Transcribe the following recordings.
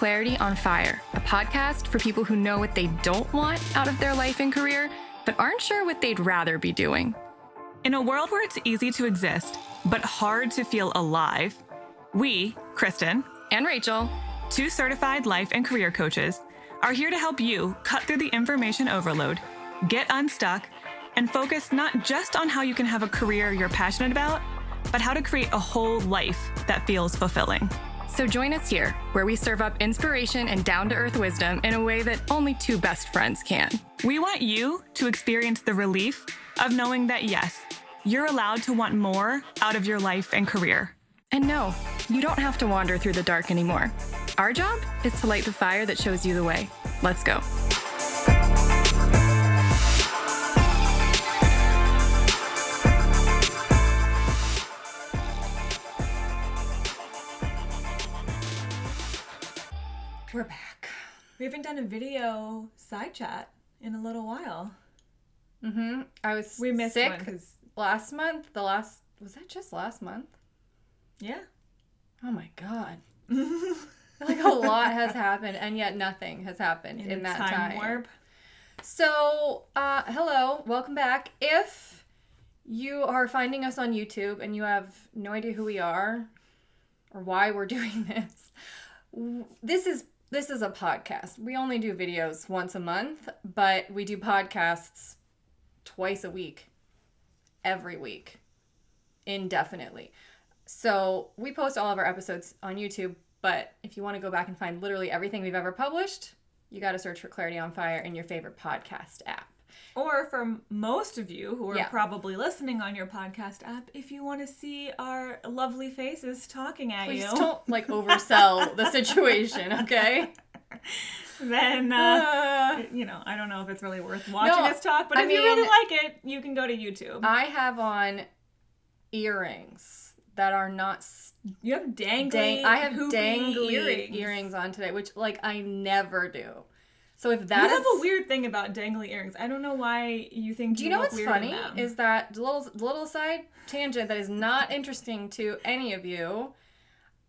Clarity on Fire, a podcast for people who know what they don't want out of their life and career, but aren't sure what they'd rather be doing. In a world where it's easy to exist, but hard to feel alive, we, Kristen and Rachel, two certified life and career coaches, are here to help you cut through the information overload, get unstuck, and focus not just on how you can have a career you're passionate about, but how to create a whole life that feels fulfilling. So join us here, where we serve up inspiration and down-to-earth wisdom in a way that only two best friends can. We want you to experience the relief of knowing that, yes, you're allowed to want more out of your life and career. And no, you don't have to wander through the dark anymore. Our job is to light the fire that shows you the way. Let's go. We're back. We haven't done a video side chat in a little while. I was We missed sick one 'cause- last month. Was that just last month? Yeah. Oh my God. Like a lot has happened, and yet nothing has happened in that time. warp. So, hello, welcome back. If you are finding us on YouTube and you have no idea who we are or why we're doing this is a podcast. We only do videos once a month, but we do podcasts twice a week, every week, indefinitely. So we post all of our episodes on YouTube, but if you want to go back and find literally everything we've ever published, you got to search for Clarity on Fire in your favorite podcast app. Or for most of you who are Yeah. probably listening on your podcast app, if you want to see our lovely faces talking at Please you, don't oversell the situation, okay? then I don't know if it's really worth watching us talk, but if you really like it, you can go to YouTube. I have on earrings that are not. You have dangly. I have hoopy dangly earrings on today, which I never do. So if that you have a weird thing about dangly earrings. I don't know why you think. Do you know look what's weird funny? in them. Is that little side tangent that is not interesting to any of you.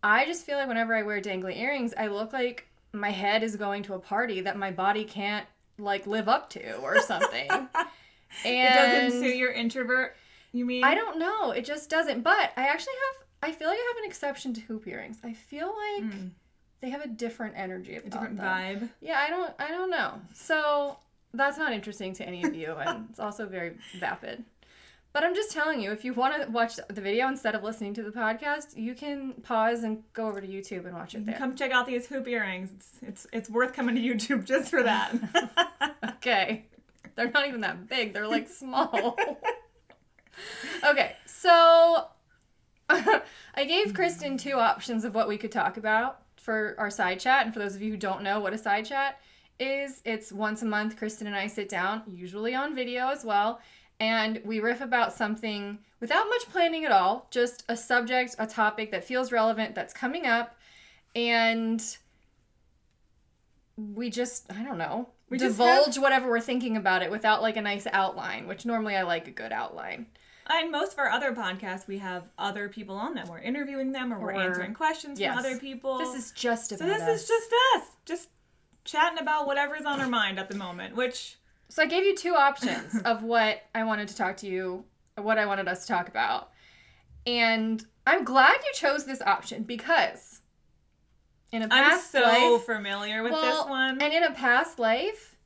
I just feel like whenever I wear dangly earrings, I look like my head is going to a party that my body can't live up to or something. And it doesn't suit your introvert. You mean? I don't know. It just doesn't. But I feel like I have an exception to hoop earrings. I feel like they have a different energy about them. A different vibe. Yeah, I don't know. So that's not interesting to any of you, and it's also very vapid. But I'm just telling you, if you want to watch the video instead of listening to the podcast, you can pause and go over to YouTube and watch it there. Come check out these hoop earrings. It's worth coming to YouTube just for that. Okay. They're not even that big. They're small. Okay, so I gave Kristen two options of what we could talk about for our side chat. And for those of you who don't know what a side chat is, it's once a month Kristen and I sit down, usually on video as well, and we riff about something without much planning at all, just a subject, a topic that feels relevant, that's coming up, and we just, I don't know, divulge whatever we're thinking about it without a nice outline, which normally I like a good outline. In most of our other podcasts, we have other people on them. We're interviewing them or we're answering questions from other people. This is just about us. So this is just us. Just chatting about whatever's on our mind at the moment, which... So I gave you two options of what I wanted to talk to you, what I wanted us to talk about. And I'm glad you chose this option because in a past life... I'm so familiar with this one. And in a past life,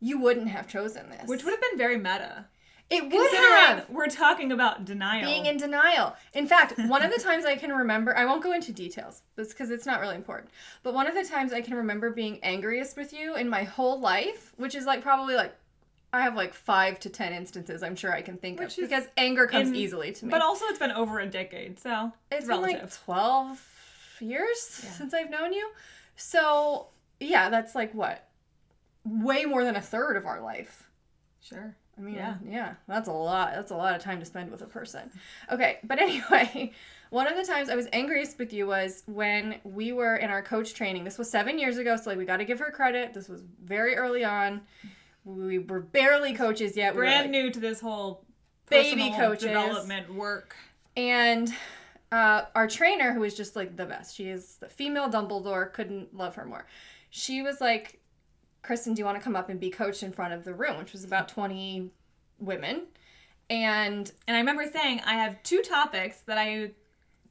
you wouldn't have chosen this. Which would have been very meta. It would have. We're talking about denial. Being in denial. In fact, one of the times I can remember, I won't go into details because it's not really important, but one of the times I can remember being angriest with you in my whole life, which is probably I have 5 to 10 instances I'm sure I can think of because anger comes easily to me. But also it's been over a decade, so it's relative. Been 12 years since I've known you. So, yeah, that's what? Way more than a third of our life. Sure. I mean, yeah, that's a lot. That's a lot of time to spend with a person. Okay, but anyway, one of the times I was angriest with you was when we were in our coach training. This was 7 years ago, so we got to give her credit. This was very early on. We were barely coaches yet. Brand new to this whole baby coaches development work. And our trainer, who is just like the best, she is the female Dumbledore, couldn't love her more. She was like, Kristen, do you want to come up and be coached in front of the room, which was about 20 women. And I remember saying, I have 2 topics that I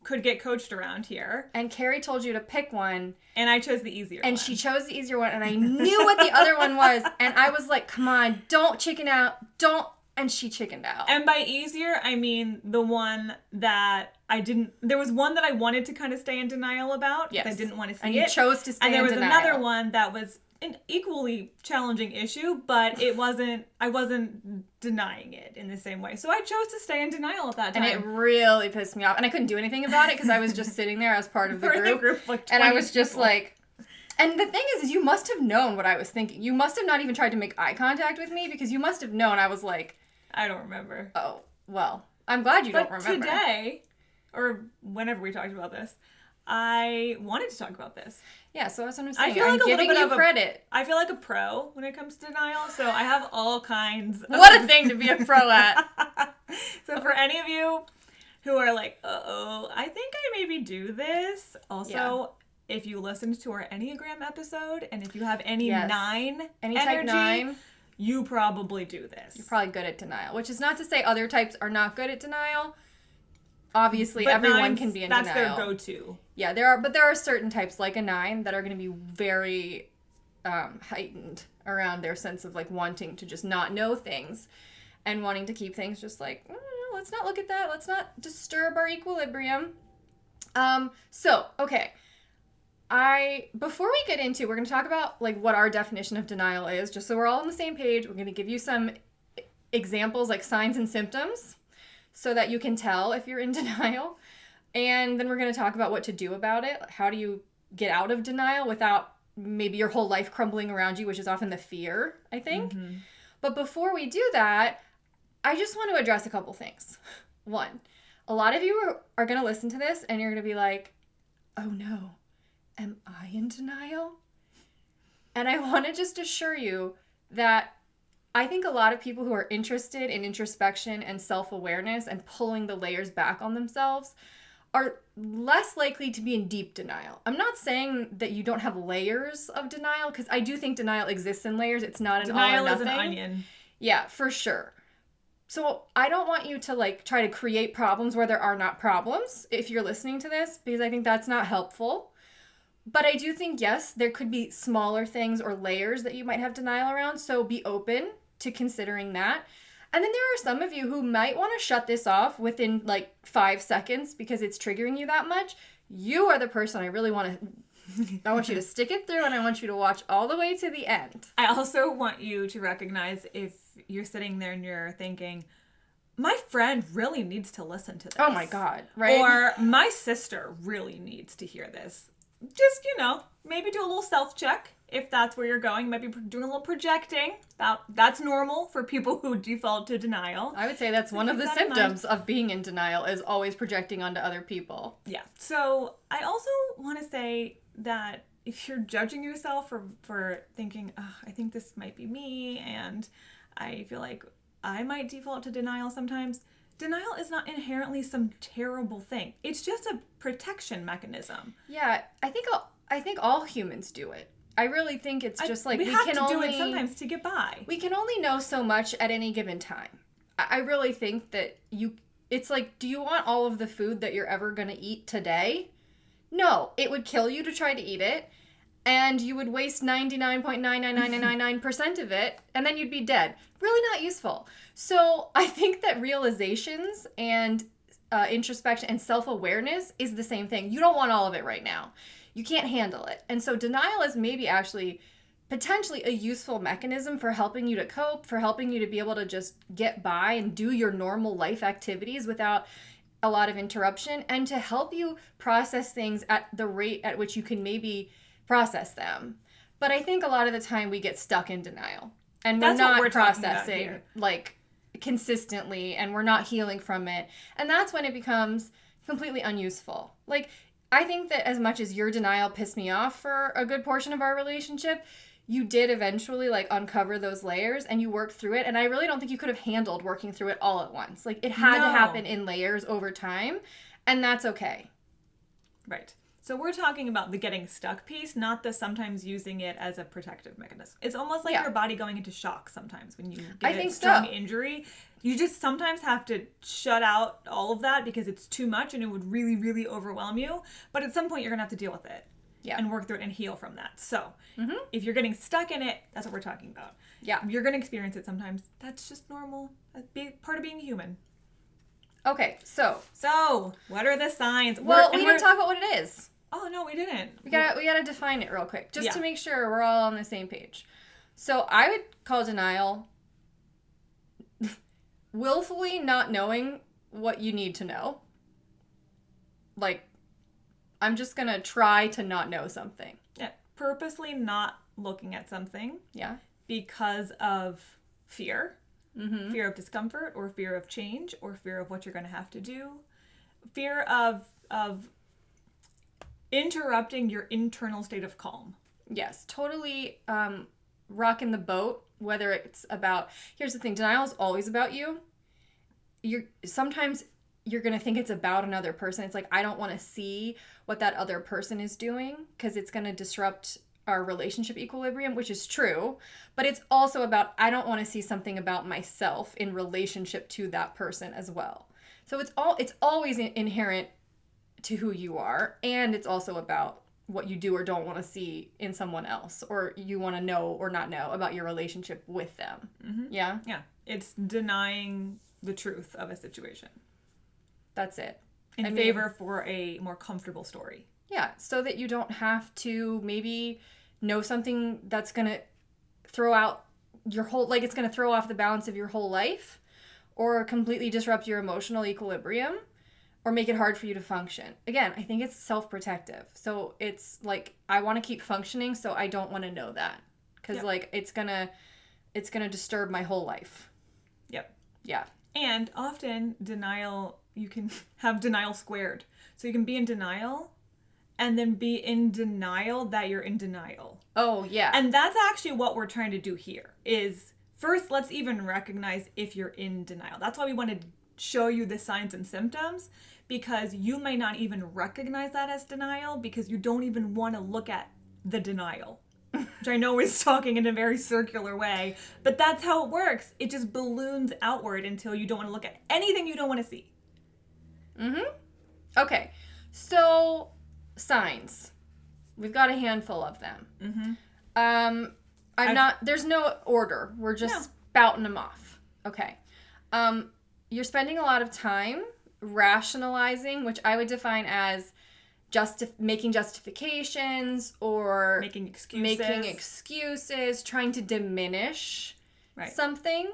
could get coached around here. And Carrie told you to pick one. And I chose the easier one. And she chose the easier one, and I knew what the other one was. And I was like, come on, don't chicken out. Don't. And she chickened out. And by easier, I mean the one that I didn't... There was one that I wanted to kind of stay in denial about. Yes. I didn't want to see it. And you chose to stay in denial. And there was another one that was an equally challenging issue, but I wasn't denying it in the same way. So I chose to stay in denial at that time. And it really pissed me off. And I couldn't do anything about it because I was just sitting there as part of the group. And I was just like... And the thing is you must have known what I was thinking. You must have not even tried to make eye contact with me because you must have known I was like... I don't remember. Oh, well, I'm glad you don't remember. But today, or whenever we talked about this, I wanted to talk about this. Yeah, so that's what I'm saying. I feel like I'm giving you credit. I feel like a pro when it comes to denial, so I have all kinds of... What a thing to be a pro at. So for any of you who are like, uh-oh, I think I maybe do this. Also, if you listened to our Enneagram episode, and if you have any 9 any energy, type 9... you probably do this. You're probably good at denial, which is not to say other types are not good at denial. Obviously, but everyone can be in denial. That's their go-to. Yeah, there are certain types like a 9 that are going to be very heightened around their sense of like wanting to just not know things and wanting to keep things just like, let's not look at that. Let's not disturb our equilibrium. So, okay. Before we get into, we're going to talk about like what our definition of denial is, just so we're all on the same page. We're going to give you some examples, like signs and symptoms, so that you can tell if you're in denial. And then we're going to talk about what to do about it. How do you get out of denial without maybe your whole life crumbling around you, which is often the fear, I think. Mm-hmm. But before we do that, I just want to address a couple things. One, a lot of you are going to listen to this and you're going to be like, oh no. Am I in denial? And I want to just assure you that I think a lot of people who are interested in introspection and self-awareness and pulling the layers back on themselves are less likely to be in deep denial. I'm not saying that you don't have layers of denial, because I do think denial exists in layers. It's not an all or nothing. Denial is an onion. Yeah, for sure. So I don't want you to like try to create problems where there are not problems if you're listening to this, because I think that's not helpful. But I do think, yes, there could be smaller things or layers that you might have denial around, so be open to considering that. And then there are some of you who might want to shut this off within like 5 seconds because it's triggering you that much. You are the person I really want you to stick it through, and I want you to watch all the way to the end. I also want you to recognize if you're sitting there and you're thinking, my friend really needs to listen to this. Oh my God, right? Or my sister really needs to hear this. Just, maybe do a little self-check if that's where you're going. You might be doing a little projecting. That's normal for people who default to denial. I would say that's one of the symptoms of being in denial, is always projecting onto other people. Yeah. So I also want to say that if you're judging yourself for thinking, I think this might be me, and I feel like I might default to denial sometimes, denial is not inherently some terrible thing. It's just a protection mechanism. Yeah, I think all humans do it. I really think it's just like we have to do it sometimes to get by. We can only know so much at any given time. I really think that it's like, do you want all of the food that you're ever going to eat today? No, it would kill you to try to eat it, and you would waste 99.99999% of it, and then you'd be dead. Really not useful. So I think that realizations and introspection and self-awareness is the same thing. You don't want all of it right now. You can't handle it. And so denial is maybe actually potentially a useful mechanism for helping you to cope, for helping you to be able to just get by and do your normal life activities without a lot of interruption, and to help you process things at the rate at which you can maybe process them. But I think a lot of the time we get stuck in denial, and we're not processing like consistently, and we're not healing from it. And that's when it becomes completely unuseful. Like, I think that as much as your denial pissed me off for a good portion of our relationship, you did eventually like uncover those layers and you worked through it. And I really don't think you could have handled working through it all at once. Like, it had to happen in layers over time. And that's okay. Right. So we're talking about the getting stuck piece, not the sometimes using it as a protective mechanism. It's almost like your body going into shock sometimes when you get a strong injury. You just sometimes have to shut out all of that because it's too much and it would really, really overwhelm you. But at some point, you're going to have to deal with it and work through it and heal from that. So if you're getting stuck in it, that's what we're talking about. Yeah. You're going to experience it sometimes. That's just normal. That's part of being human. Okay, so what are the signs? Well, we didn't talk about what it is. Oh no, we didn't. We gotta define it real quick, just to make sure we're all on the same page. So I would call denial willfully not knowing what you need to know. Like, I'm just gonna try to not know something. Yeah, purposely not looking at something. Yeah. Because of fear. Mm-hmm. Fear of discomfort, or fear of change, or fear of what you're going to have to do. Fear of interrupting your internal state of calm. Yes, totally rocking the boat, whether it's about... Here's the thing, denial is always about you. Sometimes you're going to think it's about another person. It's like, I don't want to see what that other person is doing because it's going to disrupt our relationship equilibrium, which is true, but it's also about, I don't want to see something about myself in relationship to that person as well. So it's always inherent to who you are, and it's also about what you do or don't want to see in someone else, or you want to know or not know about your relationship with them. Mm-hmm. Yeah? Yeah. It's denying the truth of a situation. That's it. In favor for a more comfortable story. Yeah, so that you don't have to maybe know something that's going to throw out your whole, like it's going to throw off the balance of your whole life, or completely disrupt your emotional equilibrium, or make it hard for you to function. Again, I think it's self-protective. So it's like, I want to keep functioning, so I don't want to know that. Because like, it's going to disturb my whole life. Yep. Yeah. And often denial, you can have denial squared. So you can be in denial and then be in denial that you're in denial. Oh, yeah. And that's actually what we're trying to do here is first, let's even recognize if you're in denial. That's why we want to show you the signs and symptoms, because you may not even recognize that as denial because you don't even want to look at the denial, which I know is talking in a very circular way, but that's how it works. It just balloons outward until you don't want to look at anything you don't want to see. Mm-hmm. Okay. So... signs. We've got a handful of them. Mm-hmm. There's no order. We're just spouting them off. Okay. You're spending a lot of time rationalizing, which I would define as making justifications or making excuses, trying to diminish something.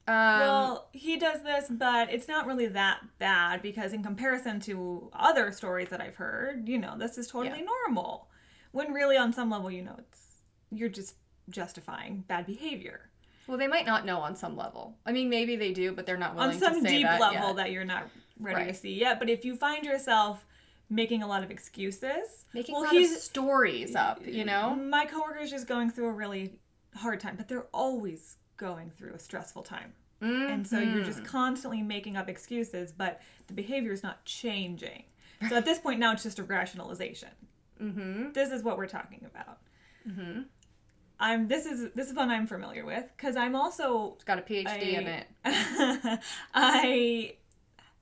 Well, he does this, but it's not really that bad because in comparison to other stories that I've heard, this is totally normal. When really on some level, you're just justifying bad behavior. Well, they might not know on some level. I mean, maybe they do, but they're not willing to say that on some deep level yet. That you're not ready to see yet. But if you find yourself making a lot of excuses, making a lot of stories up, My coworker's just going through a really hard time, but they're always going through a stressful time. Mm-hmm. And so you're just constantly making up excuses, but the behavior is not changing. So at this point now it's just a rationalization. Mm-hmm. This is what we're talking about. Mm-hmm. This is one I'm familiar with because I'm also got a PhD in it. I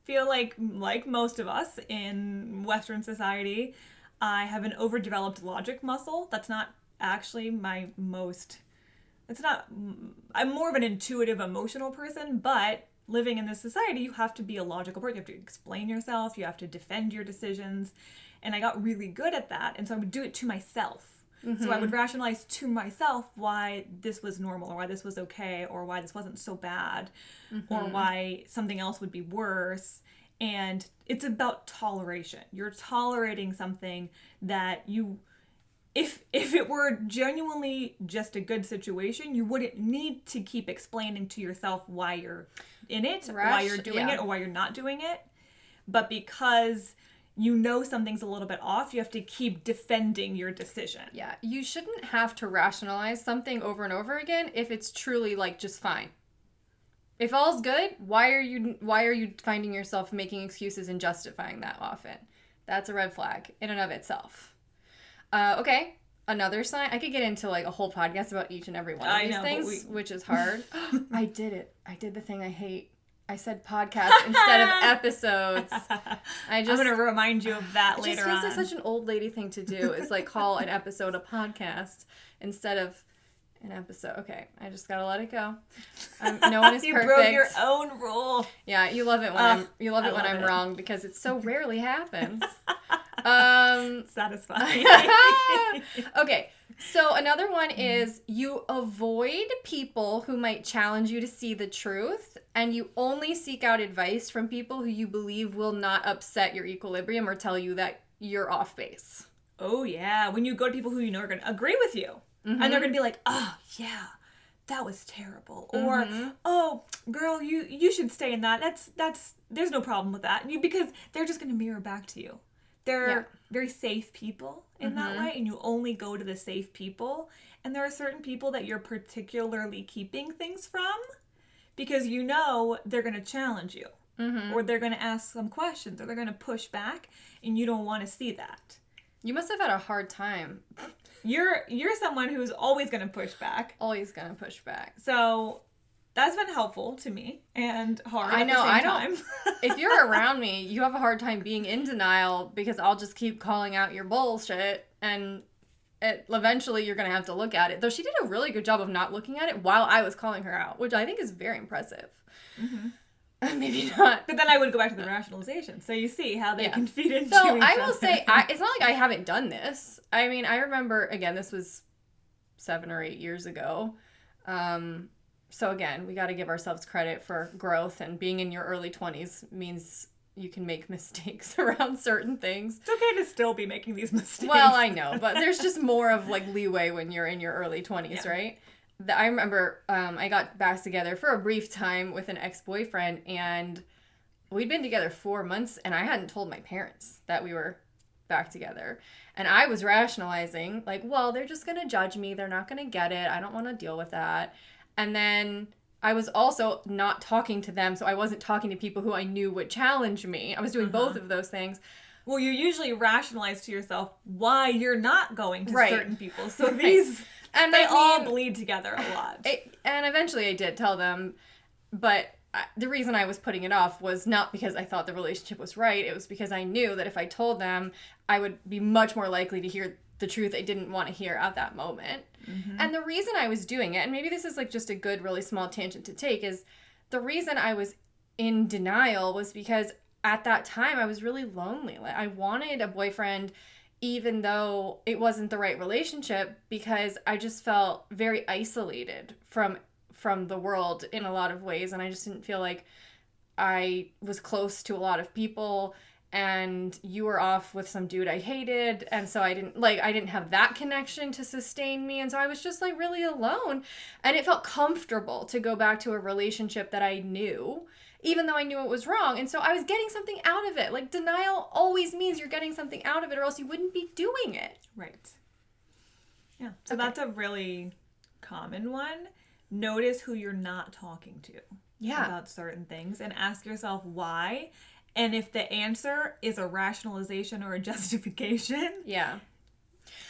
feel like most of us in Western society, I have an overdeveloped logic muscle. That's not actually I'm more of an intuitive, emotional person, but living in this society, you have to be a logical person. You have to explain yourself. You have to defend your decisions. And I got really good at that. And so I would do it to myself. Mm-hmm. So I would rationalize to myself why this was normal or why this was okay or why this wasn't so bad or why something else would be worse. And it's about toleration. You're tolerating something that if it were genuinely just a good situation, you wouldn't need to keep explaining to yourself why you're in it, why you're doing it, or why you're not doing it. But because something's a little bit off, you have to keep defending your decision. Yeah, you shouldn't have to rationalize something over and over again if it's truly just fine. If all's good, why are you finding yourself making excuses and justifying that often? That's a red flag in and of itself. Okay, another sign. I could get into like a whole podcast about each and every one of these things, which is hard. I did it. I did the thing I hate. I said podcast instead of episodes. I'm going to remind you of that later on. It just feels like such an old lady thing to do, is like call an episode a podcast instead of an episode. Okay, I just gotta let it go. No one is you perfect. You broke your own rule. Yeah, you love it when I'm wrong, because it so rarely happens. Satisfying. Okay, so another one is you avoid people who might challenge you to see the truth, and you only seek out advice from people who you believe will not upset your equilibrium or tell you that you're off base. Oh yeah, when you go to people who you know are going to agree with you. Mm-hmm. And they're going to be like, oh, yeah, that was terrible. Or, oh, girl, you should stay in that. There's no problem with that. Because they're just going to mirror back to you. They're very safe people in that way, and you only go to the safe people. And there are certain people that you're particularly keeping things from because you know they're going to challenge you. Mm-hmm. Or they're going to ask some questions, or they're going to push back, and you don't want to see that. You must have had a hard time. You're someone who's always going to push back. Always going to push back. So that's been helpful to me and hard I know, at the same time. If you're around me, you have a hard time being in denial because I'll just keep calling out your bullshit, and eventually you're going to have to look at it. Though she did a really good job of not looking at it while I was calling her out, which I think is very impressive. Mm-hmm. Maybe not. But then I would go back to the rationalization. So you see how they can feed into each other. So I will other. say, it's not like I haven't done this. I mean, I remember, again, this was 7 or 8 years ago. So again, we got to give ourselves credit for growth, and being in your early 20s means you can make mistakes around certain things. It's okay to still be making these mistakes. Well, I know, but there's just more of like leeway when you're in your early 20s, right? I remember I got back together for a brief time with an ex-boyfriend, and we'd been together 4 months, and I hadn't told my parents that we were back together. And I was rationalizing, like, well, they're just going to judge me. They're not going to get it. I don't want to deal with that. And then I was also not talking to them, so I wasn't talking to people who I knew would challenge me. I was doing both of those things. Well, you usually rationalize to yourself why you're not going to certain people. So these... And they all bleed together a lot. And eventually I did tell them, but the reason I was putting it off was not because I thought the relationship was right. It was because I knew that if I told them, I would be much more likely to hear the truth I didn't want to hear at that moment. Mm-hmm. And the reason I was doing it, and maybe this is like just a good, really small tangent to take, is the reason I was in denial was because at that time I was really lonely. Like, I wanted a boyfriend even though it wasn't the right relationship, because I just felt very isolated from the world in a lot of ways, and I just didn't feel like I was close to a lot of people, and you were off with some dude I hated, and so I didn't have that connection to sustain me, and so I was just like really alone, and it felt comfortable to go back to a relationship that I knew, even though I knew it was wrong. And so I was getting something out of it. Like, denial always means you're getting something out of it, or else you wouldn't be doing it. Right. Yeah. So that's a really common one. Notice who you're not talking to about certain things, and ask yourself why. And if the answer is a rationalization or a justification,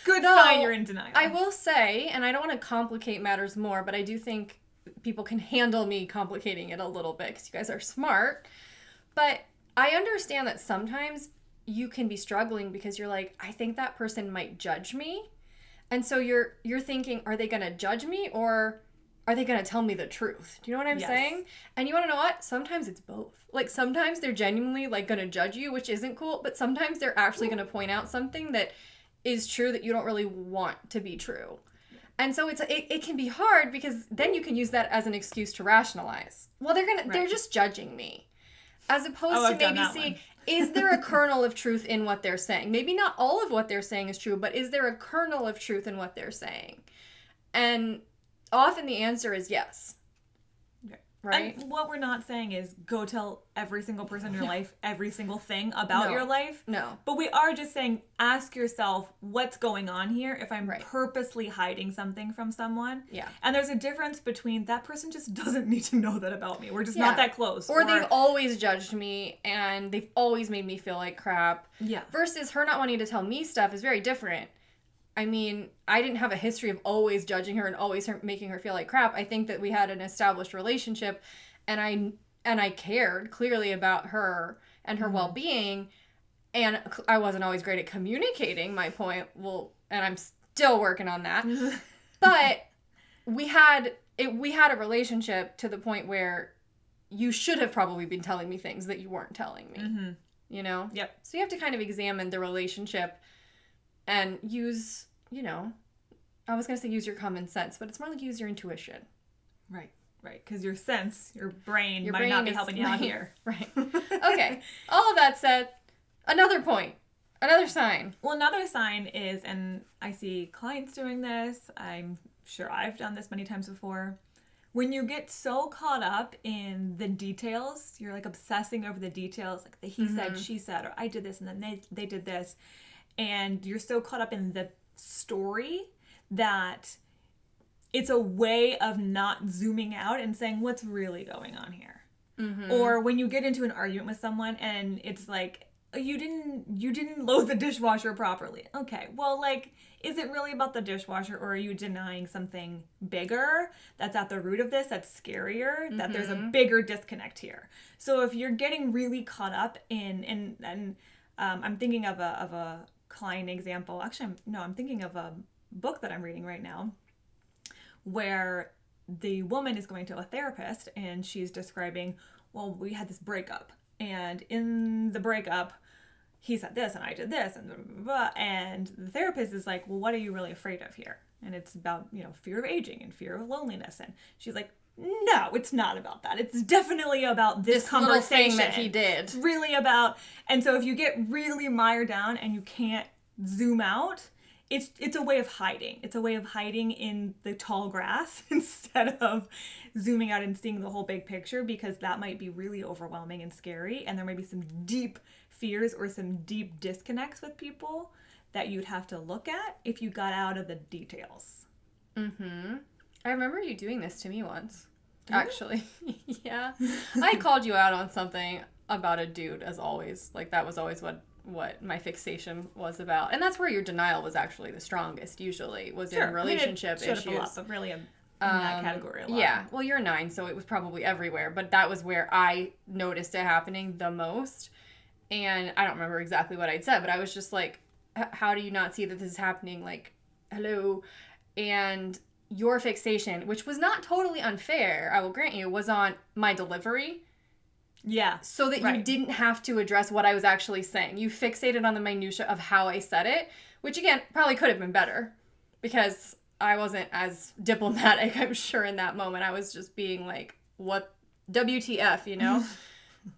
good sign you're in denial. I will say, and I don't want to complicate matters more, but I do think people can handle me complicating it a little bit because you guys are smart. But I understand that sometimes you can be struggling because you're like, I think that person might judge me. And so you're thinking, are they going to judge me, or are they going to tell me the truth? Do you know what I'm saying? And you want to know what? Sometimes it's both. Like, sometimes they're genuinely like going to judge you, which isn't cool, but sometimes they're actually going to point out something that is true that you don't really want to be true. And so it can be hard, because then you can use that as an excuse to rationalize. Well, they're just judging me. As opposed to maybe see, is there a kernel of truth in what they're saying? Maybe not all of what they're saying is true, but is there a kernel of truth in what they're saying? And often the answer is yes. Okay. right? And what we're not saying is go tell every single person in your life every single thing about your life. No. But we are just saying, ask yourself what's going on here if I'm Right. purposely hiding something from someone. Yeah. And there's a difference between that person just doesn't need to know that about me. We're just not that close. Or they've always judged me and they've always made me feel like crap. Yeah. Versus her not wanting to tell me stuff is very different. I mean, I didn't have a history of always judging her and always making her feel like crap. I think that we had an established relationship, and I cared clearly about her and her well-being, and I wasn't always great at communicating my point. Well, and I'm still working on that. But we had a relationship to the point where you should have probably been telling me things that you weren't telling me. Mm-hmm. You know? Yep. So you have to kind of examine the relationship and use, I was going to say use your common sense, but it's more like use your intuition. Right. Because your sense, your brain might brain not be is- helping you out here. Right. Okay. All of that said, another point. Another sign. Well, another sign is, and I see clients doing this, I'm sure I've done this many times before, when you get so caught up in the details, you're like obsessing over the details, like the he said, she said, or I did this and then they did this, and you're so caught up in the story that it's a way of not zooming out and saying what's really going on here. Mm-hmm. Or when you get into an argument with someone and it's like, you didn't load the dishwasher properly. Okay, well, like, is it really about the dishwasher, or are you denying something bigger that's at the root of this, that's scarier, that there's a bigger disconnect here? So if you're getting really caught up in, and I'm thinking of a client example. Actually, I'm thinking of a book that I'm reading right now where the woman is going to a therapist and she's describing, well, we had this breakup, and in the breakup he said this and I did this and blah, blah, blah. And the therapist is like, well, what are you really afraid of here? And it's about, fear of aging and fear of loneliness. And she's like, no, it's not about that. It's definitely about this conversation little thing that he did. It's really about, and so if you get really mired down and you can't zoom out, it's a way of hiding. It's a way of hiding in the tall grass instead of zooming out and seeing the whole big picture, because that might be really overwhelming and scary, and there may be some deep fears or some deep disconnects with people that you'd have to look at if you got out of the details. Mm-hmm. I remember you doing this to me once. Actually. Yeah. I called you out on something about a dude, as always. Like, that was always what my fixation was about. And that's where your denial was actually the strongest, usually, was in relationship issues. Up a lot, but really in that category a lot. Yeah. Well, you're 9, so it was probably everywhere. But that was where I noticed it happening the most. And I don't remember exactly what I'd said, but I was just like, how do you not see that this is happening? Like, hello? And your fixation, which was not totally unfair, I will grant you, was on my delivery. Yeah. So that you didn't have to address what I was actually saying. You fixated on the minutia of how I said it, which, again, probably could have been better because I wasn't as diplomatic, I'm sure, in that moment. I was just being like, what, WTF,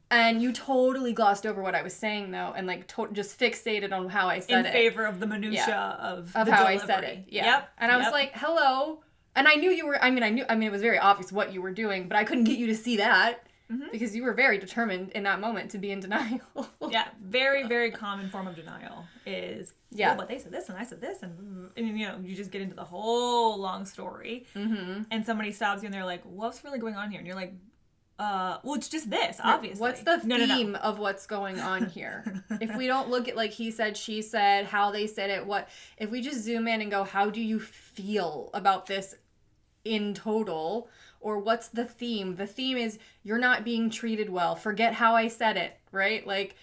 And you totally glossed over what I was saying, though, and like just fixated on how I said it. In favor of the minutia of the how delivery. I said it. Yeah. Yep. And I was like, hello. And I knew you were, I mean, it was very obvious what you were doing, but I couldn't get you to see that because you were very determined in that moment to be in denial. Yeah. Very, very common form of denial is, yeah, oh, but they said this and I said this. And you just get into the whole long story and somebody stops you and they're like, what's really going on here? And you're like, well, it's just this, obviously. What's the theme of what's going on here? If we don't look at like he said, she said, how they said it, if we just zoom in and go, how do you feel about this in total? Or what's the theme? The theme is you're not being treated well. Forget how I said it, right? Like,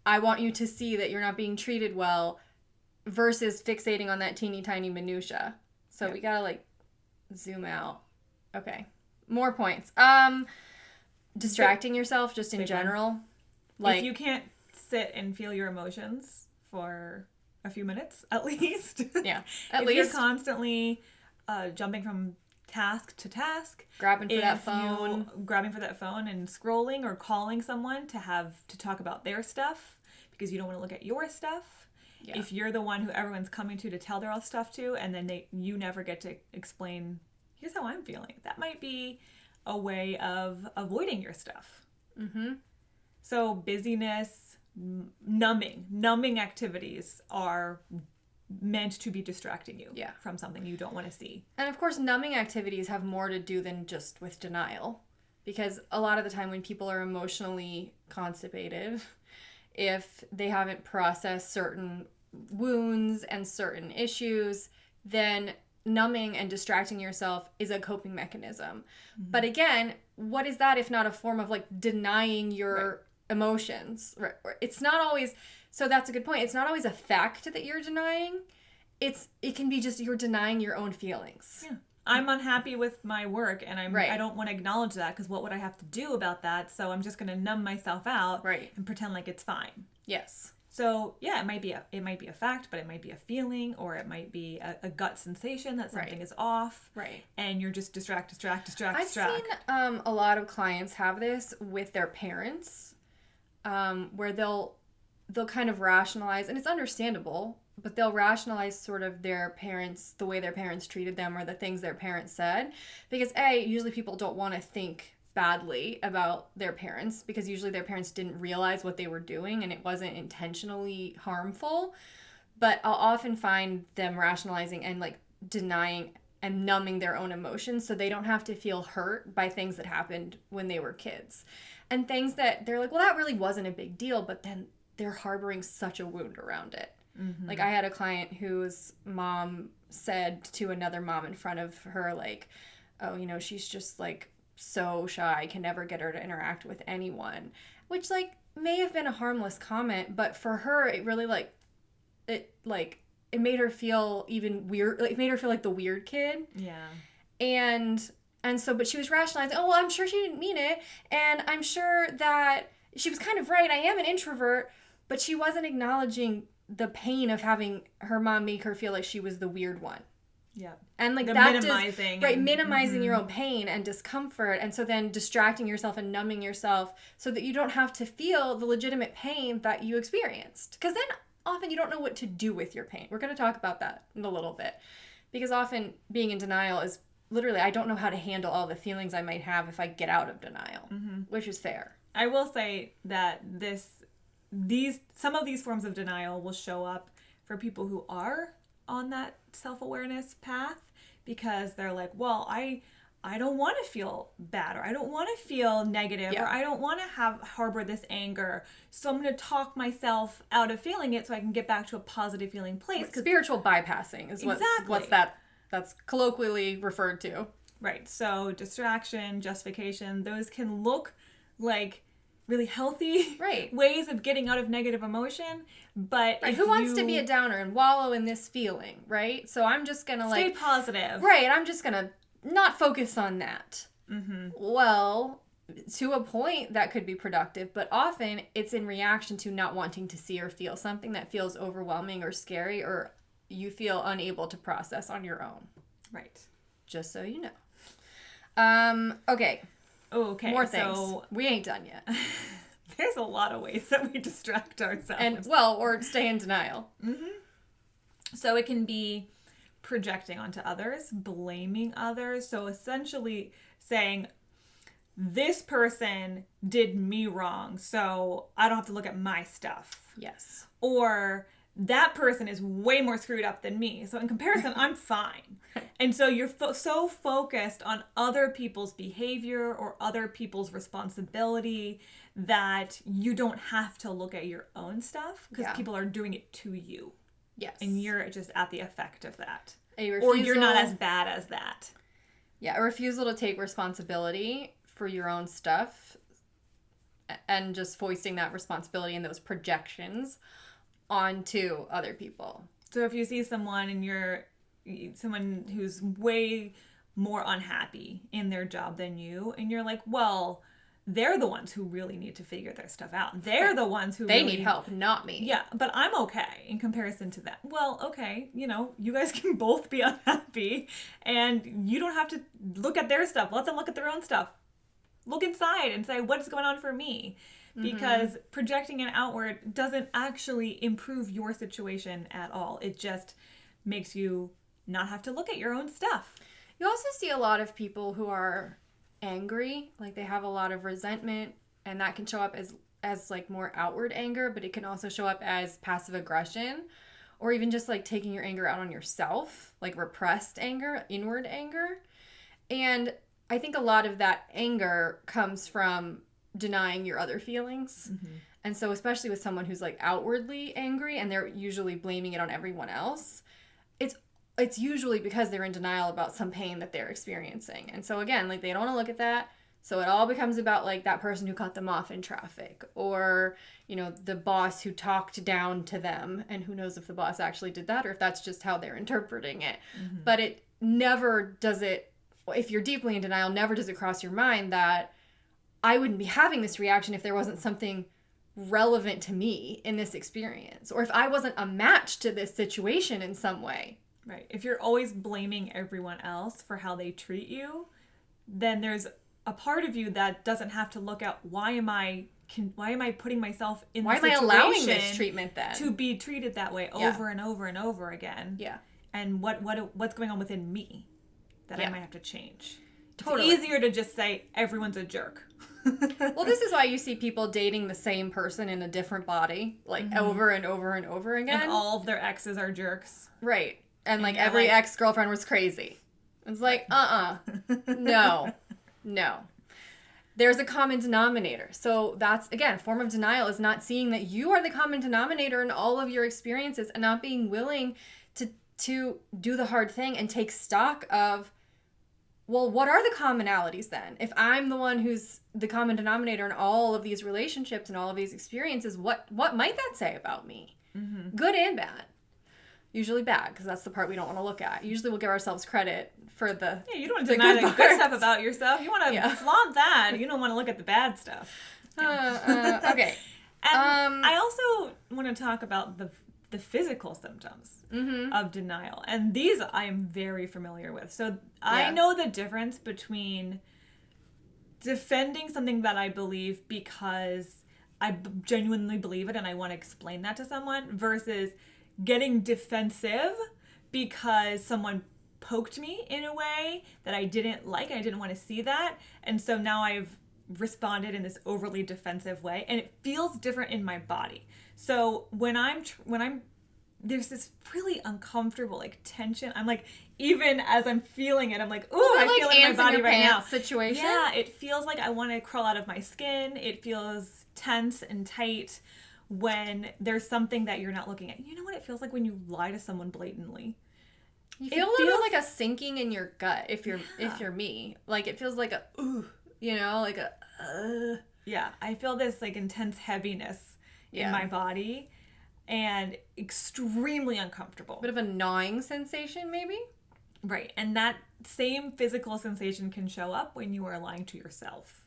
I want you to see that you're not being treated well versus fixating on that teeny tiny minutia. So we gotta like zoom out. Okay. More points. Distracting yourself just in general. Like, if you can't sit and feel your emotions for a few minutes, at least. Yeah, if you're constantly jumping from task to task, grabbing for that phone and scrolling or calling someone to talk about their stuff because you don't want to look at your stuff. Yeah. If you're the one who everyone's coming to tell their stuff to, and then you never get to explain, here's how I'm feeling. That might be a way of avoiding your stuff. So busyness, numbing activities are meant to be distracting you from something you don't want to see. And of course, numbing activities have more to do than just with denial. Because a lot of the time when people are emotionally constipated, if they haven't processed certain wounds and certain issues, then numbing and distracting yourself is a coping mechanism. But again, what is that if not a form of like denying your emotions? It's not always, so that's a good point. It's not always a fact that you're denying. It can be just you're denying your own feelings. Yeah. I'm unhappy with my work and I don't want to acknowledge that because what would I have to do about that? So I'm just going to numb myself out and pretend like it's fine. Yes. So yeah, it might be a fact, but it might be a feeling, or it might be a gut sensation that something is off. Right. And you're just distract. I've seen a lot of clients have this with their parents, where they'll kind of rationalize, and it's understandable, but they'll rationalize sort of their parents, the way their parents treated them or the things their parents said. Because usually people don't want to think badly about their parents because usually their parents didn't realize what they were doing and it wasn't intentionally harmful. But I'll often find them rationalizing and like denying and numbing their own emotions so they don't have to feel hurt by things that happened when they were kids. And things that they're like, well, that really wasn't a big deal, but then they're harboring such a wound around it. Like I had a client whose mom said to another mom in front of her, like, oh, she's just like so shy, I can never get her to interact with anyone, which like may have been a harmless comment, but for her it really it made her feel even weird. It made her feel like the weird kid. Yeah. And so, but she was rationalizing, oh, well, I'm sure she didn't mean it, and I'm sure that she was kind of right, I am an introvert, but she wasn't acknowledging the pain of having her mom make her feel like she was the weird one. Yeah. And like that minimizing. Minimizing your own pain and discomfort. And so then distracting yourself and numbing yourself so that you don't have to feel the legitimate pain that you experienced. Because then often you don't know what to do with your pain. We're going to talk about that in a little bit. Because often being in denial is literally, I don't know how to handle all the feelings I might have if I get out of denial, which is fair. I will say that some of these forms of denial will show up for people who are on that self-awareness path because they're like, well, I don't want to feel bad, or I don't want to feel negative, or I don't want to harbor this anger, so I'm going to talk myself out of feeling it so I can get back to a positive feeling place. Spiritual bypassing is what's that's colloquially referred to. Right. So distraction, justification, those can look like really healthy ways of getting out of negative emotion, but who wants to be a downer and wallow in this feeling, right? So I'm just gonna stay positive, right? I'm just gonna not focus on that. Well, to a point that could be productive, but often it's in reaction to not wanting to see or feel something that feels overwhelming or scary, or you feel unable to process on your own. Right. Just so you know. Okay. Okay. More things. So, we ain't done yet. There's a lot of ways that we distract ourselves. Or stay in denial. So it can be projecting onto others, blaming others. So essentially saying, this person did me wrong, so I don't have to look at my stuff. Yes. Or that person is way more screwed up than me, so in comparison, I'm fine. And so you're so focused on other people's behavior or other people's responsibility that you don't have to look at your own stuff because people are doing it to you. Yes. And you're just at the effect of that. Or you're not as bad as that. Yeah, a refusal to take responsibility for your own stuff and just foisting that responsibility and those projections onto other people. So if you see someone and you're someone who's way more unhappy in their job than you, and you're like, well, they're the ones who really need to figure their stuff out. They're the ones who they need help, not me. Yeah, but I'm okay in comparison to that. Well, okay, you guys can both be unhappy, and you don't have to look at their stuff. Let them look at their own stuff. Look inside and say, what's going on for me? Because projecting it outward doesn't actually improve your situation at all. It just makes you not have to look at your own stuff. You also see a lot of people who are angry. Like, they have a lot of resentment, and that can show up as like more outward anger, but it can also show up as passive aggression, or even just like taking your anger out on yourself, like repressed anger, inward anger. And I think a lot of that anger comes from denying your other feelings. Mm-hmm. And so especially with someone who's like outwardly angry and they're usually blaming it on everyone else, it's usually because they're in denial about some pain that they're experiencing. And so again, like, they don't want to look at that. So it all becomes about like that person who cut them off in traffic, or, you know, the boss who talked down to them, and who knows if the boss actually did that or if that's just how they're interpreting it. Mm-hmm. But it never does it, if you're deeply in denial, never does it cross your mind that I wouldn't be having this reaction if there wasn't something relevant to me in this experience, or if I wasn't a match to this situation in some way. Right. If you're always blaming everyone else for how they treat you, then there's a part of you that doesn't have to look at why am I putting myself in why the situation, am I allowing this treatment then to be treated that way over and over and over again? Yeah. And what's going on within me that I might have to change? Totally. It's easier to just say everyone's a jerk. Well, this is why you see people dating the same person in a different body, like, mm-hmm. over and over and over again. And all of their exes are jerks. Right. And like every ex-girlfriend was crazy. It's like, no. There's a common denominator. So that's, again, a form of denial is not seeing that you are the common denominator in all of your experiences, and not being willing to do the hard thing and take stock of, well, what are the commonalities then? If I'm the one who's the common denominator in all of these relationships and all of these experiences, what might that say about me? Mm-hmm. Good and bad. Usually bad, because that's the part we don't want to look at. Usually we'll give ourselves credit for the Yeah, you don't want to deny the good stuff about yourself. You want to flaunt that. You don't want to look at the bad stuff. Okay. And I also want to talk about the physical symptoms mm-hmm. of denial. And these I am very familiar with. So I know the difference between defending something that I believe because I genuinely believe it and I want to explain that to someone, versus getting defensive because someone poked me in a way that I didn't like. I didn't want to see that. And so now I've responded in this overly defensive way, and it feels different in my body. So when I'm there's this really uncomfortable like tension. I'm like, even as I'm feeling it, I'm like, ooh, I feel it in my body right now. Situation. Yeah, it feels like I want to crawl out of my skin. It feels tense and tight when there's something that you're not looking at. You know what it feels like when you lie to someone blatantly? You feel a little bit like a sinking in your gut if you're me. Like, it feels like a ooh, you know, like a Yeah, I feel this like intense heaviness in my body and extremely uncomfortable. Bit of a gnawing sensation maybe? Right. And that same physical sensation can show up when you are lying to yourself.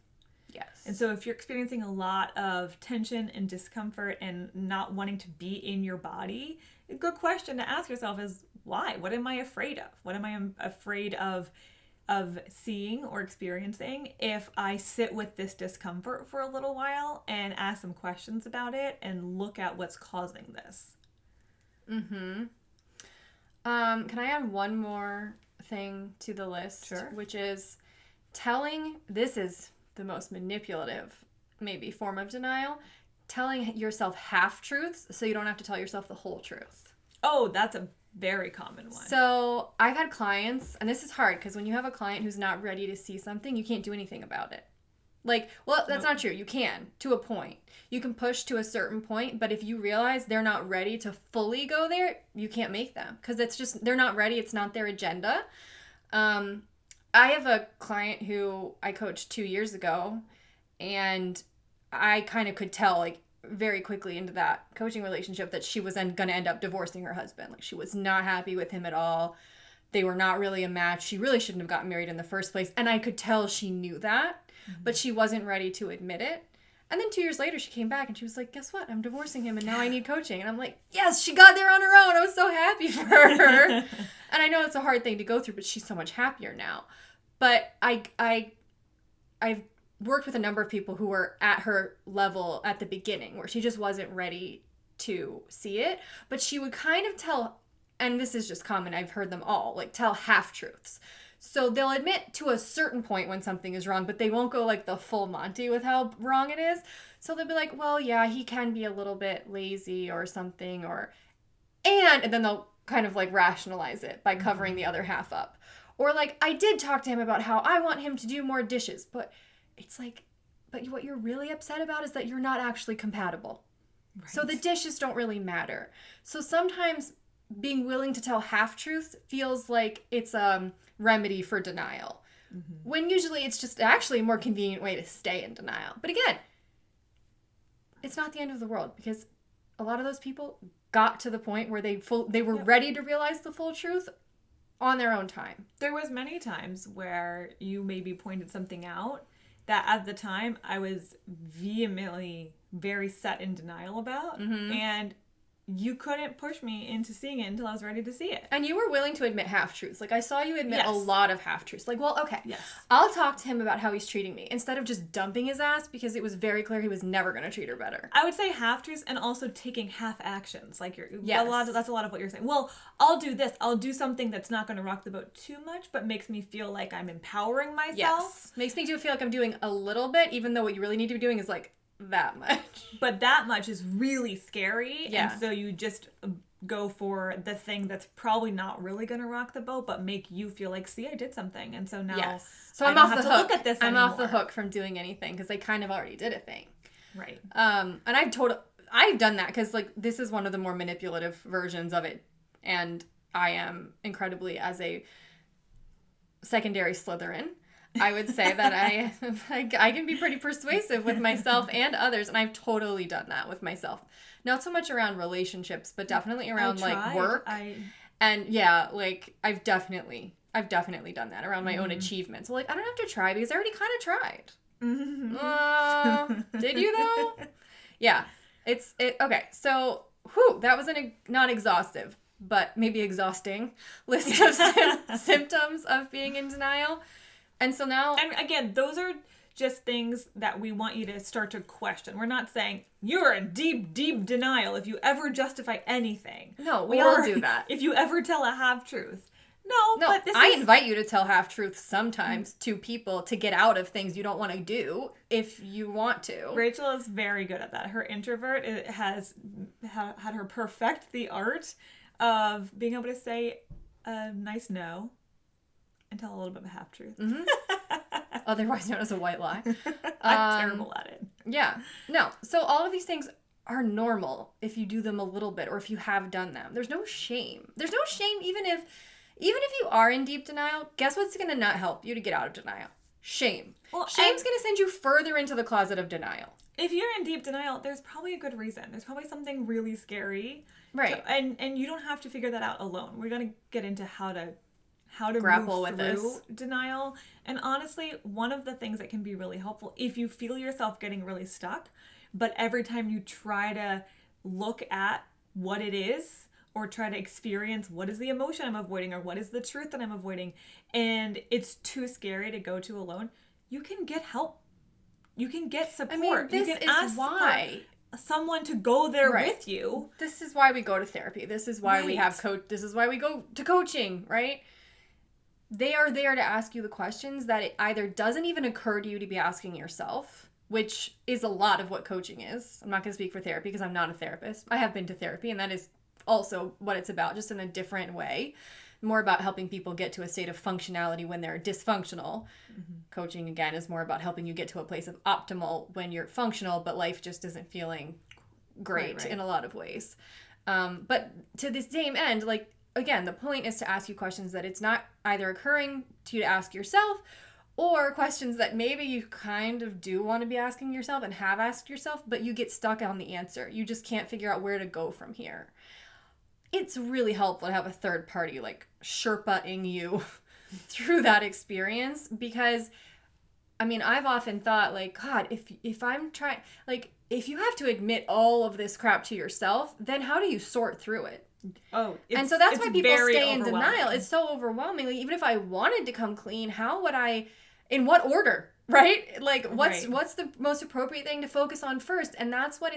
Yes. And so if you're experiencing a lot of tension and discomfort and not wanting to be in your body, a good question to ask yourself is, why? What am I afraid of? What am I afraid of seeing or experiencing if I sit with this discomfort for a little while and ask some questions about it and look at what's causing this? Mm-hmm. Can I add one more thing to the list? Sure. Which is this is the most manipulative, maybe, form of denial, telling yourself half-truths so you don't have to tell yourself the whole truth. Oh, that's a very common one. So I've had clients, and this is hard because when you have a client who's not ready to see something, you can't do anything about it. Like, well, that's not true. You can, to a point. You can push to a certain point, but if you realize they're not ready to fully go there, you can't make them because it's just, they're not ready. It's not their agenda. I have a client who I coached 2 years ago, and I kind of could tell, like, very quickly into that coaching relationship that she was then going to end up divorcing her husband. Like, she was not happy with him at all. They were not really a match. She really shouldn't have gotten married in the first place. And I could tell she knew that, but she wasn't ready to admit it. And then 2 years later, she came back and she was like, guess what? I'm divorcing him and now I need coaching. And I'm like, yes, she got there on her own. I was so happy for her. And I know it's a hard thing to go through, but she's so much happier now. But I've worked with a number of people who were at her level at the beginning where she just wasn't ready to see it. But she would kind of tell, and this is just common, I've heard them all, like tell half-truths. So they'll admit to a certain point when something is wrong, but they won't go like the full Monty with how wrong it is. So they'll be like, well, yeah, he can be a little bit lazy or something, and then they'll kind of like rationalize it by covering the other half up. Or like, I did talk to him about how I want him to do more dishes, but it's like, but what you're really upset about is that you're not actually compatible. Right. So the dishes don't really matter. So sometimes being willing to tell half-truths feels like it's a remedy for denial. When usually it's just actually a more convenient way to stay in denial. But again, it's not the end of the world, because a lot of those people got to the point where they were ready to realize the full truth on their own time. There was many times where you maybe pointed something out that at the time I was vehemently very set in denial about, and you couldn't push me into seeing it until I was ready to see it. And you were willing to admit half-truths. Like, I saw you admit a lot of half-truths. Like, well, okay, I'll talk to him about how he's treating me, instead of just dumping his ass, because it was very clear he was never going to treat her better. I would say half-truths, and also taking half actions. Like, that's a lot of what you're saying. Well, I'll do this. I'll do something that's not going to rock the boat too much, but makes me feel like I'm empowering myself. Yes. Makes me feel like I'm doing a little bit, even though what you really need to be doing is, like, that much. But that much is really scary. Yeah. And so you just go for the thing that's probably not really going to rock the boat, but make you feel like, see, I did something. And so now so I I'm don't off have the to hook. look at this I'm anymore. off the hook from doing anything, because I kind of already did a thing. Right. And I've done that, because like this is one of the more manipulative versions of it, and I am incredibly, as a secondary Slytherin, I would say that I can be pretty persuasive with myself and others, and I've totally done that with myself. Not so much around relationships, but definitely around like work. And yeah, like I've definitely done that around my own achievements. Well, like, I don't have to try, because I already kind of tried. Did you though? Yeah. Okay. So, that was not exhaustive, but maybe exhausting list of symptoms of being in denial. And so now... And again, those are just things that we want you to start to question. We're not saying, you're in deep, deep denial if you ever justify anything. No, we all do that. If you ever tell a half-truth. No, but I invite you to tell half-truths sometimes to people to get out of things you don't want to do if you want to. Rachel is very good at that. Her introvert has had her perfect the art of being able to say a nice no and tell a little bit of a half-truth. Otherwise known as a white lie. I'm terrible at it. Yeah. No. So all of these things are normal if you do them a little bit, or if you have done them. There's no shame. There's no shame even if you are in deep denial. Guess what's going to not help you to get out of denial? Shame. Well, shame's going to send you further into the closet of denial. If you're in deep denial, there's probably a good reason. There's probably something really scary. Right. And you don't have to figure that out alone. We're going to get into how to grapple move with through this denial. And honestly, one of the things that can be really helpful, if you feel yourself getting really stuck, but every time you try to look at what it is, or try to experience what is the emotion I'm avoiding, or what is the truth that I'm avoiding, and it's too scary to go to alone, you can get help. You can get support. I mean, this you can is ask why someone to go there with you. This is why we go to therapy. This is why we have this is why we go to coaching, right? They are there to ask you the questions that it either doesn't even occur to you to be asking yourself, which is a lot of what coaching is. I'm not going to speak for therapy because I'm not a therapist. I have been to therapy, and that is also what it's about, just in a different way. More about helping people get to a state of functionality when they're dysfunctional. Coaching, again, is more about helping you get to a place of optimal when you're functional, but life just isn't feeling great in a lot of ways. But to the same end, like, again, the point is to ask you questions that it's not either occurring to you to ask yourself, or questions that maybe you kind of do want to be asking yourself and have asked yourself, but you get stuck on the answer. You just can't figure out where to go from here. It's really helpful to have a third party, like, Sherpa-ing you through that experience, because, I mean, I've often thought, like, God, if I'm trying, like, if you have to admit all of this crap to yourself, then how do you sort through it? And so that's why people stay in denial. It's so overwhelming. Like, even if I wanted to come clean, how would I, in what order, right? Like, what's the most appropriate thing to focus on first? And that's what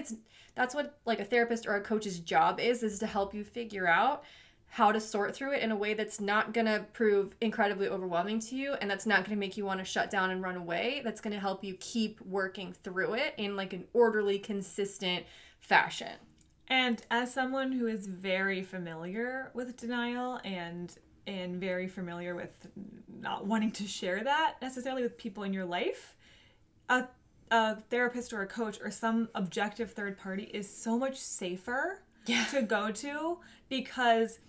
like a therapist or a coach's job is to help you figure out how to sort through it in a way that's not going to prove incredibly overwhelming to you, and that's not going to make you want to shut down and run away. That's going to help you keep working through it in like an orderly, consistent fashion. And as someone who is very familiar with denial and very familiar with not wanting to share that necessarily with people in your life, a therapist or a coach or some objective third party is so much safer to go to, because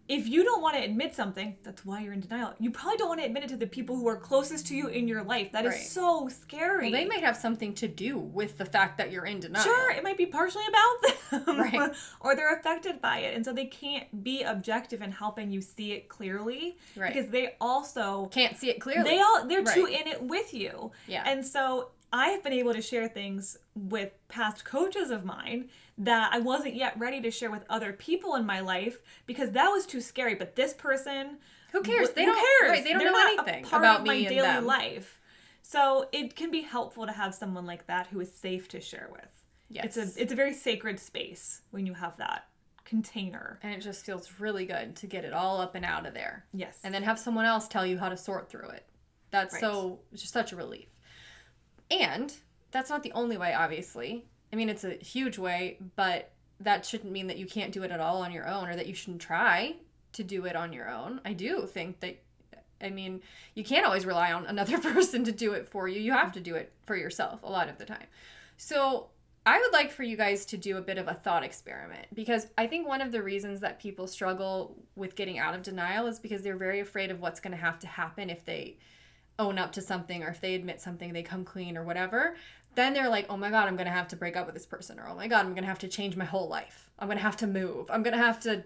if you don't want to admit something, that's why you're in denial. You probably don't want to admit it to the people who are closest to you in your life. That is so scary. Well, they might have something to do with the fact that you're in denial. Sure, it might be partially about them. Right. Or they're affected by it. And so they can't be objective in helping you see it clearly. Right. Because they also can't see it clearly. They're too in it with you. Yeah. And so I have been able to share things with past coaches of mine that I wasn't yet ready to share with other people in my life because that was too scary. But this person, who cares? Who cares? Right, they don't They're know not anything a part about of my me and daily them. life. So it can be helpful to have someone like that who is safe to share with. Yes. It's a very sacred space when you have that container. And it just feels really good to get it all up and out of there. Yes. And then have someone else tell you how to sort through it. That's it's just such a relief. And that's not the only way, obviously. I mean, it's a huge way, but that shouldn't mean that you can't do it at all on your own or that you shouldn't try to do it on your own. I do think that, I mean, you can't always rely on another person to do it for you. You have to do it for yourself a lot of the time. So I would like for you guys to do a bit of a thought experiment, because I think one of the reasons that people struggle with getting out of denial is because they're very afraid of what's going to have to happen if they own up to something, or if they admit something, they come clean or whatever. Then they're like, oh my God, I'm going to have to break up with this person. Or, oh my God, I'm going to have to change my whole life. I'm going to have to move. I'm going to have to,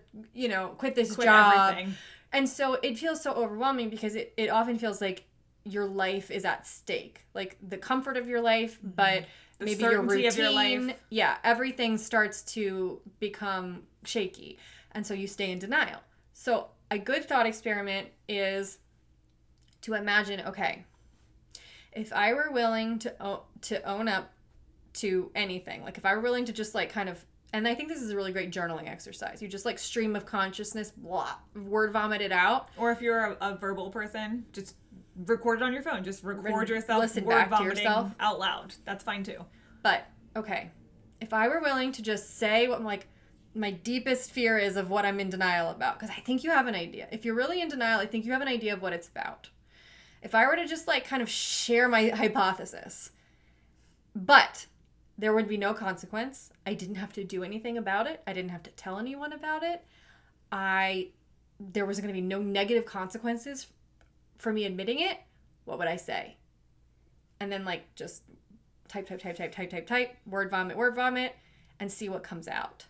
quit this job. Everything. And so it feels so overwhelming because it often feels like your life is at stake. Like the comfort of your life, but the maybe your routine. Of your life. Yeah, everything starts to become shaky. And so you stay in denial. So a good thought experiment is to imagine, okay, if I were willing to own up to anything, like if I were willing to just like kind of, and I think this is a really great journaling exercise. You just like stream of consciousness, blah, word vomit it out. Or if you're a verbal person, just record it on your phone. Just record yourself listen word back to vomiting yourself out loud. That's fine too. But, okay, if I were willing to just say what my deepest fear is of what I'm in denial about, because I think you have an idea. If you're really in denial, I think you have an idea of what it's about. If I were to just like kind of share my hypothesis, but there would be no consequence. I didn't have to do anything about it. I didn't have to tell anyone about it. There was going to be no negative consequences for me admitting it. What would I say? And then like just type, word vomit, and see what comes out.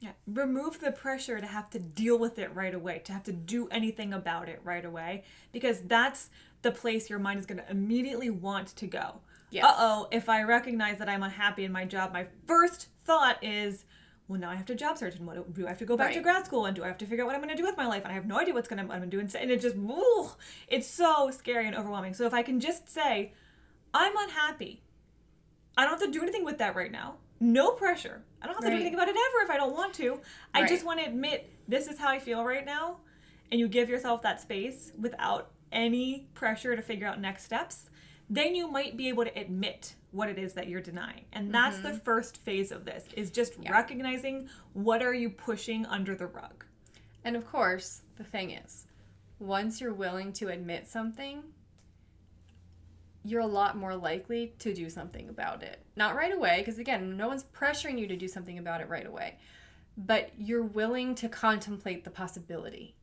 Yeah. Remove the pressure to have to deal with it right away, to have to do anything about it right away, because that's the place your mind is going to immediately want to go. Yes. Uh-oh, if I recognize that I'm unhappy in my job, my first thought is, well, now I have to job search, and what do I have to go back to grad school, and do I have to figure out what I'm going to do with my life, and I have no idea what I'm going to do, and it just, it's so scary and overwhelming. So if I can just say, I'm unhappy, I don't have to do anything with that right now. No pressure. I don't have to do anything about it ever if I don't want to. I just want to admit this is how I feel right now. And you give yourself that space without any pressure to figure out next steps. Then you might be able to admit what it is that you're denying. And that's the first phase of this, is just recognizing what are you pushing under the rug. And of course, the thing is, once you're willing to admit something, you're a lot more likely to do something about it. Not right away, because again, no one's pressuring you to do something about it right away. But you're willing to contemplate the possibility.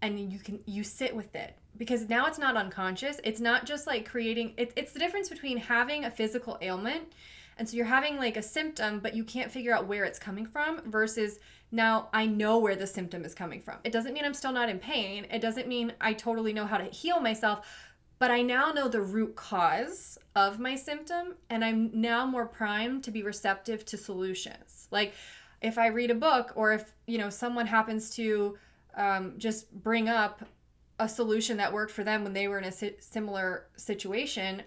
And you sit with it. Because now it's not unconscious. It's not just like creating, it's the difference between having a physical ailment, and so you're having like a symptom, but you can't figure out where it's coming from, versus now I know where the symptom is coming from. It doesn't mean I'm still not in pain. It doesn't mean I totally know how to heal myself. But I now know the root cause of my symptom, and I'm now more primed to be receptive to solutions. Like if I read a book, or if, someone happens to just bring up a solution that worked for them when they were in a similar situation,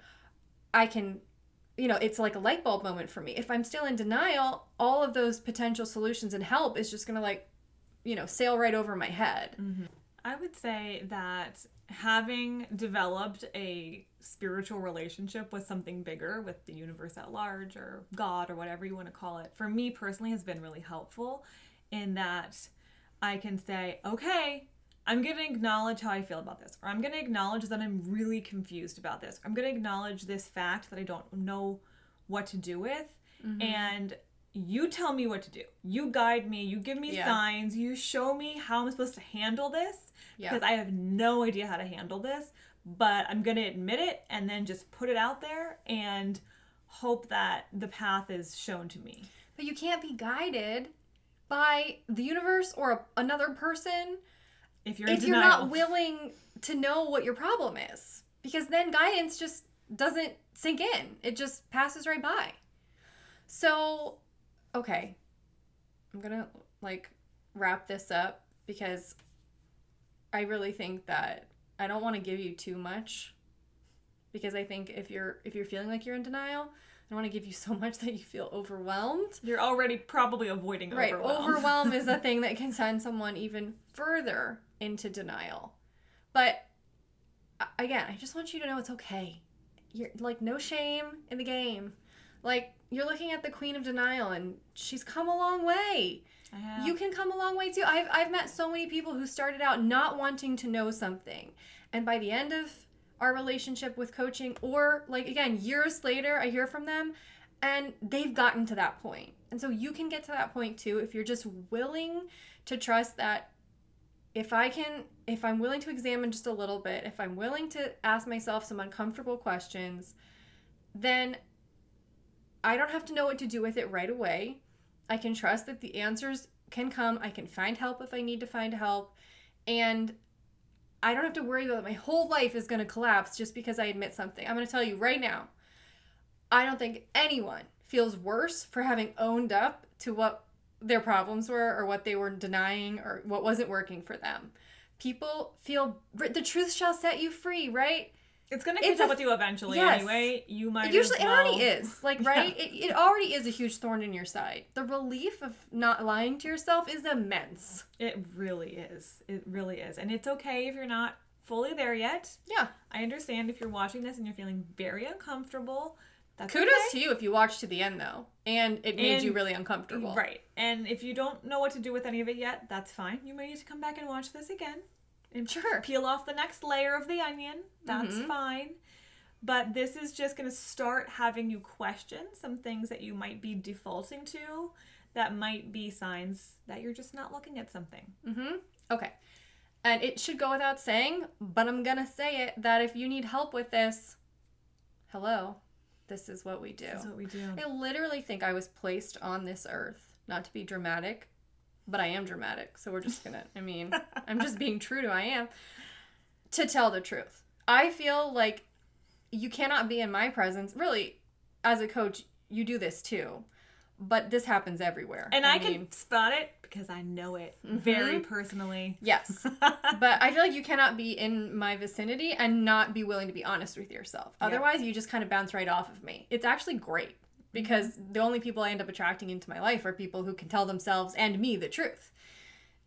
I can, it's like a light bulb moment for me. If I'm still in denial, all of those potential solutions and help is just going to sail right over my head. I would say that having developed a spiritual relationship with something bigger, with the universe at large or God or whatever you want to call it, for me personally has been really helpful in that I can say, okay, I'm going to acknowledge how I feel about this, or I'm going to acknowledge that I'm really confused about this. I'm going to acknowledge this fact that I don't know what to do with, and you tell me what to do. You guide me. You give me signs. You show me how I'm supposed to handle this, because I have no idea how to handle this, but I'm going to admit it and then just put it out there and hope that the path is shown to me. But you can't be guided by the universe or another person if you're not willing to know what your problem is, because then guidance just doesn't sink in. It just passes right by. So, okay, I'm gonna wrap this up, because I really think that I don't want to give you too much, because I think if you're feeling like you're in denial, I don't want to give you so much that you feel overwhelmed. You're already probably avoiding overwhelm. Right, overwhelm is a thing that can send someone even further into denial. But again, I just want you to know it's okay. You're no shame in the game. You're looking at the queen of denial, and she's come a long way. I have. You can come a long way too. I've met so many people who started out not wanting to know something, and by the end of our relationship with coaching, or again, years later, I hear from them and they've gotten to that point. And so you can get to that point too, if you're just willing to trust that if I'm willing to examine just a little bit, if I'm willing to ask myself some uncomfortable questions, then I don't have to know what to do with it right away. I can trust that the answers can come. I can find help if I need to find help. And I don't have to worry about my whole life is going to collapse just because I admit something. I'm going to tell you right now, I don't think anyone feels worse for having owned up to what their problems were, or what they were denying, or what wasn't working for them. People feel the truth shall set you free, right? It's going to catch up with you eventually anyway. You might usually, as well. It already is. Right? It already is a huge thorn in your side. The relief of not lying to yourself is immense. It really is. It really is. And it's okay if you're not fully there yet. Yeah. I understand if you're watching this and you're feeling very uncomfortable. That's Kudos okay. to you if you watched to the end, though. And it made you really uncomfortable. Right. And if you don't know what to do with any of it yet, that's fine. You may need to come back and watch this again. And peel off the next layer of the onion. That's fine. But this is just going to start having you question some things that you might be defaulting to, that might be signs that you're just not looking at something. Okay. And it should go without saying, but I'm going to say it, that if you need help with this, hello, this is what we do. This is what we do. I literally think I was placed on this earth, not to be dramatic, but I am dramatic, so we're just gonna, I'm just being true to who I am, to tell the truth. I feel like you cannot be in my presence. Really, as a coach, you do this too, but this happens everywhere. And I can spot it because I know it very personally. Yes. But I feel like you cannot be in my vicinity and not be willing to be honest with yourself. Otherwise, you just kind of bounce right off of me. It's actually great. Because the only people I end up attracting into my life are people who can tell themselves and me the truth,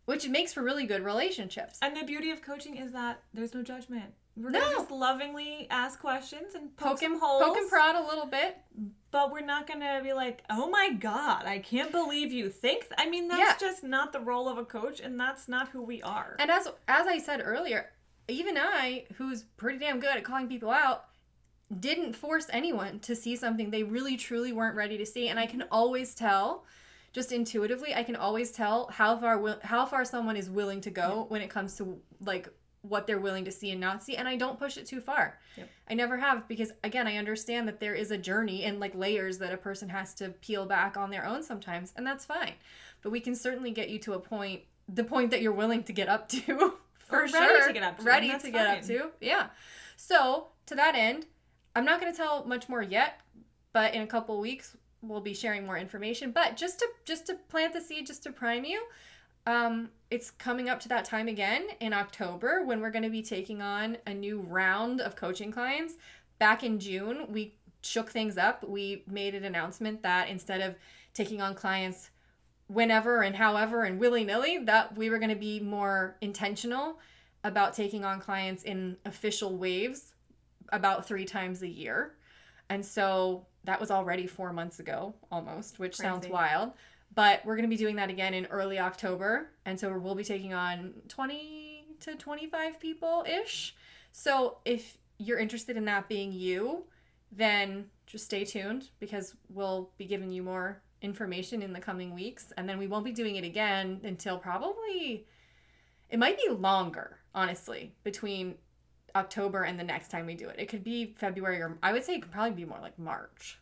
which makes for really good relationships. And the beauty of coaching is that there's no judgment. We're going to just lovingly ask questions and poke some holes. Poke and prod a little bit. But we're not going to be like, oh my God, I can't believe you think. That's just not the role of a coach, and that's not who we are. And as I said earlier, even I, who's pretty damn good at calling people out, didn't force anyone to see something they really truly weren't ready to see. And I can always tell, just intuitively, I can always tell how far someone is willing to go when it comes to what they're willing to see and not see. And I don't push it too far. I never have, because again, I understand that there is a journey and layers that a person has to peel back on their own sometimes, and that's fine. But we can certainly get you to the point that you're willing to get up to, for sure. Ready to get up to. Ready to get up to. Yeah. So to that end, I'm not going to tell much more yet, but in a couple of weeks, we'll be sharing more information. But just to plant the seed, just to prime you, it's coming up to that time again in October when we're going to be taking on a new round of coaching clients. Back in June, we shook things up. We made an announcement that instead of taking on clients whenever and however and willy-nilly, that we were going to be more intentional about taking on clients in official waves about 3 times a year. And so that was already 4 months ago almost, which sounds wild. But we're going to be doing that again in early October. And so we'll be taking on 20 to 25 people-ish. So if you're interested in that being you, then just stay tuned because we'll be giving you more information in the coming weeks. And then we won't be doing it again until probably, it might be longer, honestly, between October and the next time we do it. It could be February, or I would say it could probably be more like March.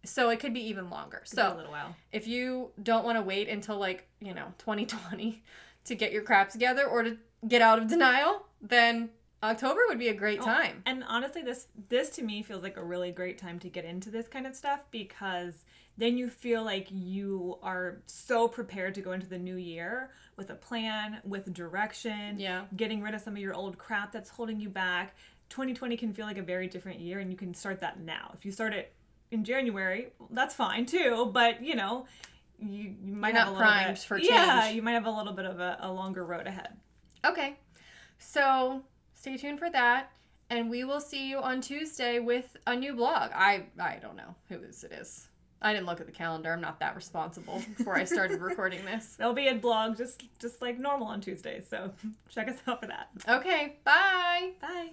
So it could be even longer. So a little while. If you don't want to wait until 2020 to get your crap together or to get out of denial, then October would be a great time. And honestly, this to me feels like a really great time to get into this kind of stuff because then you feel like you are so prepared to go into the new year with a plan, with direction, getting rid of some of your old crap that's holding you back. 2020 can feel like a very different year, and you can start that now. If you start it in January, that's fine too, but you might have a little bit for change. Yeah, you might have a little bit of a longer road ahead. Okay. So stay tuned for that, and we will see you on Tuesday with a new blog. I don't know whose it is. I didn't look at the calendar. I'm not that responsible before I started recording this. There'll be a blog just like normal on Tuesdays, so check us out for that. Okay, bye. Bye.